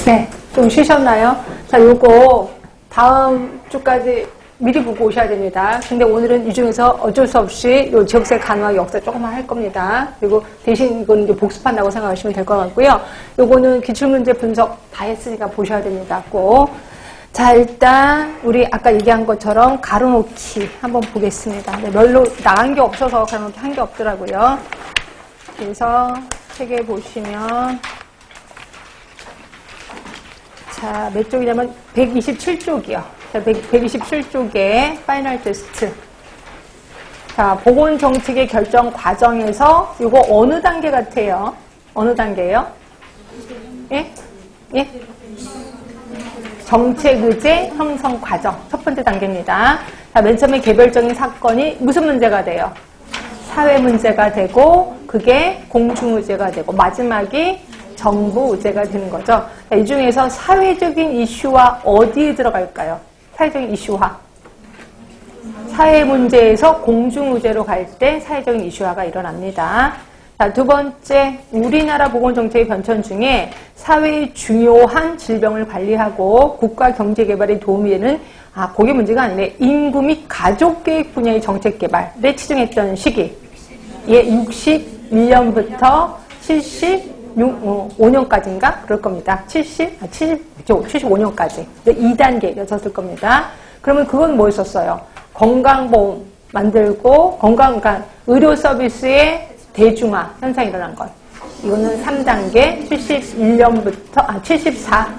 네, 좀 쉬셨나요? 자, 요거 다음 주까지 미리 보고 오셔야 됩니다. 근데 오늘은 이 중에서 어쩔 수 없이 요 지역세 간화 역사 조금만 할 겁니다. 그리고 대신 이건 이제 복습한다고 생각하시면 될 것 같고요. 요거는 기출문제 분석 다 했으니까 보셔야 됩니다. 꼭. 자, 일단 우리 아까 얘기한 것처럼 가로놓기 한번 보겠습니다. 근데 별로 나간 게 없어서 가로놓기 한 게 없더라고요. 그래서 책에 보시면 자, 몇 쪽이냐면 127쪽이요. 자, 127쪽에 파이널 테스트. 자, 보건정책의 결정 과정에서 이거 어느 단계 같아요? 어느 단계예요? 예? 예? 정책의제 형성 과정. 첫 번째 단계입니다. 자, 맨 처음에 개별적인 사건이 무슨 문제가 돼요? 사회 문제가 되고, 그게 공중의제가 되고, 마지막이 정부 의제가 되는 거죠. 자, 이 중에서 사회적인 이슈화 어디에 들어갈까요? 사회적인 이슈화. 사회 문제에서 공중 의제로 갈 때 사회적인 이슈화가 일어납니다. 자, 두 번째, 우리나라 보건정책의 변천 중에 사회의 중요한 질병을 관리하고 국가 경제 개발에 도움이 되는 그게 문제가 아니네. 인구 및 가족 계획 분야의 정책 개발에 치중했던 시기. 예, 61년부터 75년까지인가? 그럴 겁니다. 75년까지. 2단계였었을 겁니다. 그러면 그건 뭐였었어요? 건강보험 만들고, 그러니까 의료 서비스의 대중화 현상이 일어난 것. 이거는 3단계,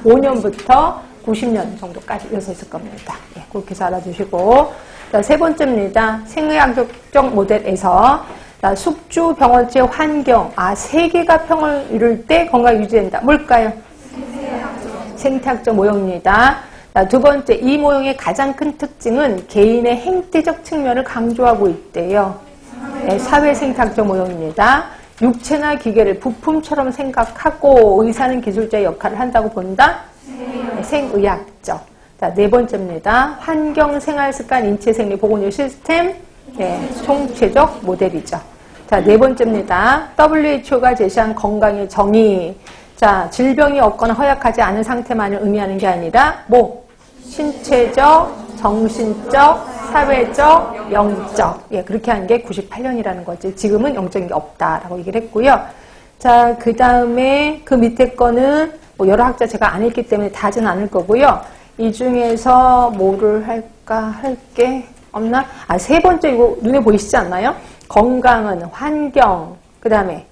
5년부터 90년 정도까지였었을 겁니다. 예, 그렇게 해서 알아두시고. 자, 세 번째입니다. 생의학적 모델에서 자, 숙주 병원체 환경, 세계가 평을 이룰 때 건강이 유지된다. 뭘까요? 생태학적 모형입니다. 자, 두 번째, 이 모형의 가장 큰 특징은 개인의 행태적 측면을 강조하고 있대요. 네, 사회 생태학적 모형입니다. 육체나 기계를 부품처럼 생각하고 의사는 기술자의 역할을 한다고 본다. 네, 생의학적. 자, 네 번째입니다. 환경, 생활 습관, 인체 생리, 보건의료 시스템, 네, 총체적 모델이죠. 자, 네 번째입니다. WHO가 제시한 건강의 정의. 자, 질병이 없거나 허약하지 않은 상태만을 의미하는 게 아니라 신체적, 정신적, 사회적, 영적. 예, 그렇게 한 게 98년이라는 거지. 지금은 영적인 게 없다라고 얘기를 했고요. 자, 그 다음에 그 밑에 거는 여러 학자 제가 안 읽기 때문에 다 하진 않을 거고요. 이 중에서 뭐를 할까 할 게 없나? 세 번째 이거 눈에 보이시지 않나요? 건강은 환경, 그 다음에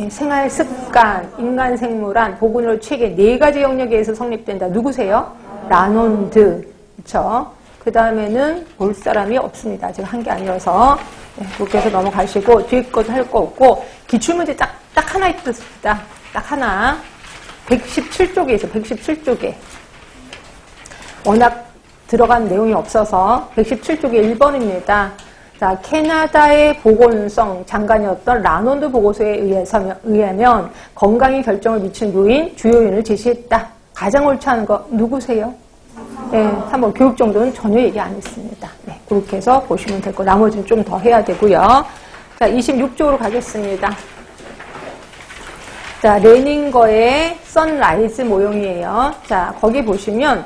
생활 습관, 인간 생물학, 보건의료 체계 4가지 영역에 의해서 성립된다. 누구세요? 라논드. 그렇죠? 그 다음에는 볼 사람이 없습니다. 제가 한 게 아니어서. 그렇게 해서 넘어가시고 뒤에 것도 할 거 없고 기출문제 딱 하나 있습니다. 딱 하나. 117쪽에 있어요. 117쪽에. 워낙 들어간 내용이 없어서 117쪽에 1번입니다. 자, 캐나다의 보건성 장관이었던 라논드 보고서에 의하면 건강이 결정을 미치는 요인, 주요 요인을 제시했다. 가장 옳지 않은 거 누구세요? 네, 3번 교육 정도는 전혀 얘기 안 했습니다. 네, 그렇게 해서 보시면 될 거. 나머지는 좀 더 해야 되고요. 자, 26쪽으로 가겠습니다. 자, 레닝거의 선라이즈 모형이에요. 자, 거기 보시면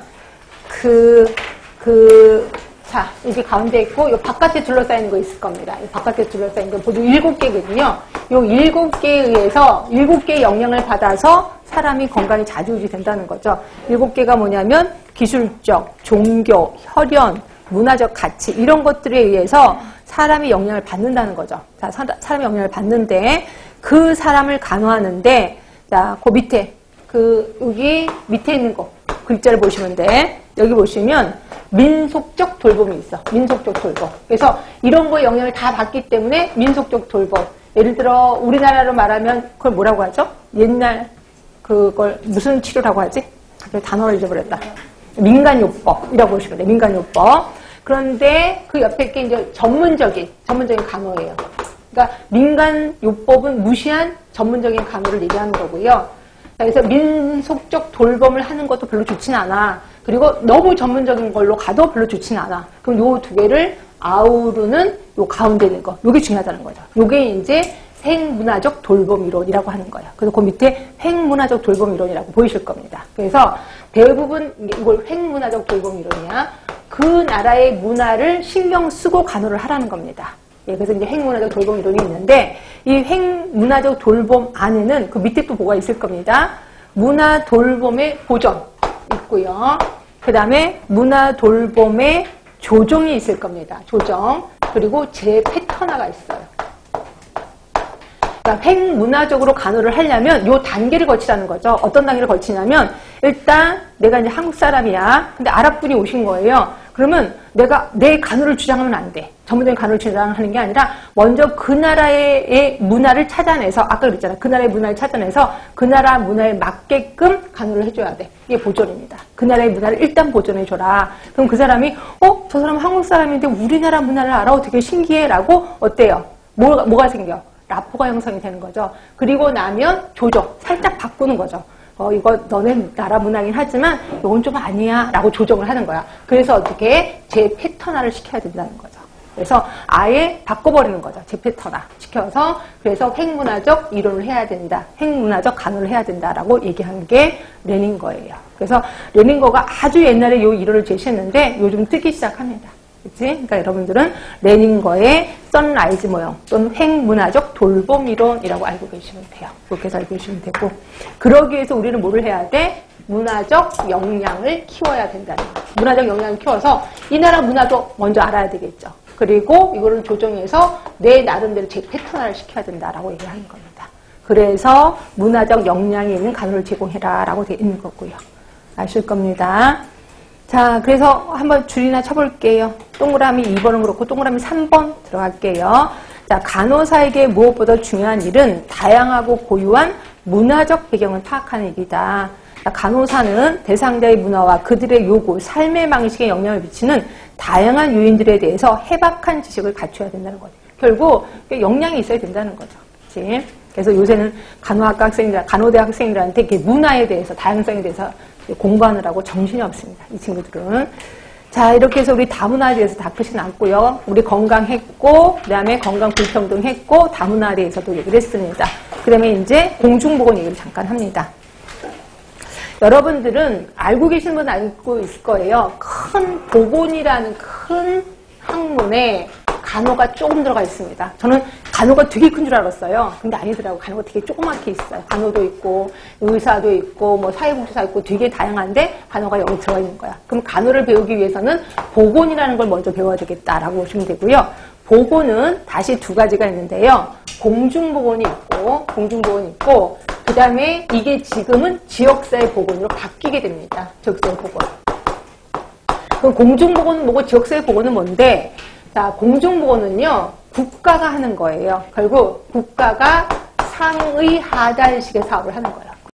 자, 여기 가운데 있고, 요 바깥에 둘러싸이는 거 있을 겁니다. 이 바깥에 둘러싸이는 거 모두 7개거든요. 요 7개에 의해서 7개의 영향을 받아서 사람이 건강이 좌지우지 된다는 거죠. 7개가 뭐냐면 기술적, 종교, 혈연, 문화적 가치 이런 것들에 의해서 사람이 영향을 받는다는 거죠. 자, 사람이 영향을 받는데 그 사람을 간호하는데 자, 그 밑에 여기 밑에 있는 거 글자를 보시면 돼. 여기 보시면 민속적 돌봄이 있어. 민속적 돌봄. 그래서 이런 거에 영향을 다 받기 때문에 민속적 돌봄. 예를 들어 우리나라로 말하면 그걸 뭐라고 하죠? 옛날 그걸 무슨 치료라고 하지? 갑자기 단어를 잊어버렸다. 민간요법이라고 보시면 돼. 민간요법. 그런데 그 옆에 게 이제 전문적인 간호예요. 그러니까 민간요법은 무시한 전문적인 간호를 얘기하는 거고요. 그래서 민속적 돌봄을 하는 것도 별로 좋지는 않아. 그리고 너무 전문적인 걸로 가도 별로 좋지는 않아. 그럼 요 두 개를 아우르는 요 가운데 있는 거. 요게 중요하다는 거죠. 요게 이제 핵문화적 돌봄 이론이라고 하는 거예요. 그래서 그 밑에 핵문화적 돌봄 이론이라고 보이실 겁니다. 그래서 대부분 이걸 핵문화적 돌봄 이론이야. 그 나라의 문화를 신경 쓰고 간호를 하라는 겁니다. 예, 그래서 이제 핵문화적 돌봄 이론이 있는데 이 핵문화적 돌봄 안에는 그 밑에 또 뭐가 있을 겁니다. 문화 돌봄의 보전 있고요. 그 다음에 문화 돌봄의 조정이 있을 겁니다. 조정. 그리고 재패턴화가 있어요. 그러니까 핵문화적으로 간호를 하려면 요 단계를 거치라는 거죠. 어떤 단계를 거치냐면 일단 내가 이제 한국 사람이야. 근데 아랍 분이 오신 거예요. 그러면 내가 내 간호를 주장하면 안 돼. 전문적인 간호를 주장하는 게 아니라 먼저 그 나라의 문화를 찾아내서 아까 그랬잖아요. 그 나라의 문화를 찾아내서 그 나라 문화에 맞게끔 간호를 해줘야 돼. 이게 보존입니다. 그 나라의 문화를 일단 보존해줘라. 그럼 그 사람이 저 사람은 한국 사람인데 우리나라 문화를 알아? 되게 신기해 라고 어때요? 뭐가 생겨? 라포가 형성이 되는 거죠. 그리고 나면 조정, 살짝 바꾸는 거죠. 이거 너네 나라 문화긴 하지만 이건 좀 아니야 라고 조정을 하는 거야. 그래서 어떻게 재패턴화를 시켜야 된다는 거죠. 그래서 아예 바꿔버리는 거죠. 재패턴화 시켜서 그래서 핵문화적 이론을 해야 된다. 핵문화적 간호를 해야 된다라고 얘기한 게 레닝거예요. 그래서 레닝거가 아주 옛날에 이 이론을 제시했는데 요즘 뜨기 시작합니다. 그치? 그러니까 여러분들은 레닝거의 선라이즈 모형 또는 핵문화적 돌봄 이론이라고 알고 계시면 돼요. 그렇게 해서 알고 계시면 되고 그러기 위해서 우리는 뭐를 해야 돼? 문화적 역량을 키워야 된다는 거예요. 문화적 역량을 키워서 이 나라 문화도 먼저 알아야 되겠죠. 그리고 이거를 조정해서 내 나름대로 재패턴화를 시켜야 된다라고 얘기하는 겁니다. 그래서 문화적 역량이 있는 간호를 제공해라 라고 되어 있는 거고요. 아실 겁니다. 자, 그래서 한번 줄이나 쳐볼게요. 동그라미 2번은 그렇고 동그라미 3번 들어갈게요. 자, 간호사에게 무엇보다 중요한 일은 다양하고 고유한 문화적 배경을 파악하는 일이다. 자, 간호사는 대상자의 문화와 그들의 요구, 삶의 방식에 영향을 미치는 다양한 요인들에 대해서 해박한 지식을 갖춰야 된다는 거죠. 결국 역량이 있어야 된다는 거죠. 그치? 그래서 요새는 간호학과 학생들, 간호대 학생들한테 이렇게 문화에 대해서, 다양성에 대해서 공부하느라고 정신이 없습니다. 이 친구들은. 자, 이렇게 해서 우리 다문화에 대해서 다 끝이 났고요. 우리 건강했고, 그 다음에 건강 불평등 했고, 다문화에 대해서도 얘기를 했습니다. 그 다음에 이제 공중보건 얘기를 잠깐 합니다. 여러분들은 알고 계신 분은 알고 있을 거예요. 큰 보건이라는 큰 학문에 간호가 조금 들어가 있습니다. 저는 간호가 되게 큰 줄 알았어요. 근데 아니더라고요. 간호가 되게 조그맣게 있어요. 간호도 있고 의사도 있고 뭐 사회복지사 있고 되게 다양한데 간호가 여기 들어가 있는 거야. 그럼 간호를 배우기 위해서는 보건이라는 걸 먼저 배워야 되겠다라고 보시면 되고요. 보건은 다시 두 가지가 있는데요. 공중보건이 있고 그 다음에 이게 지금은 지역사회 보건으로 바뀌게 됩니다. 지역사회 보건. 그럼 공중보건은 뭐고 지역사회 보건은 뭔데? 자, 공중보건은요, 국가가 하는 거예요. 결국 국가가 상의 하달식의 사업을 하는 거예요.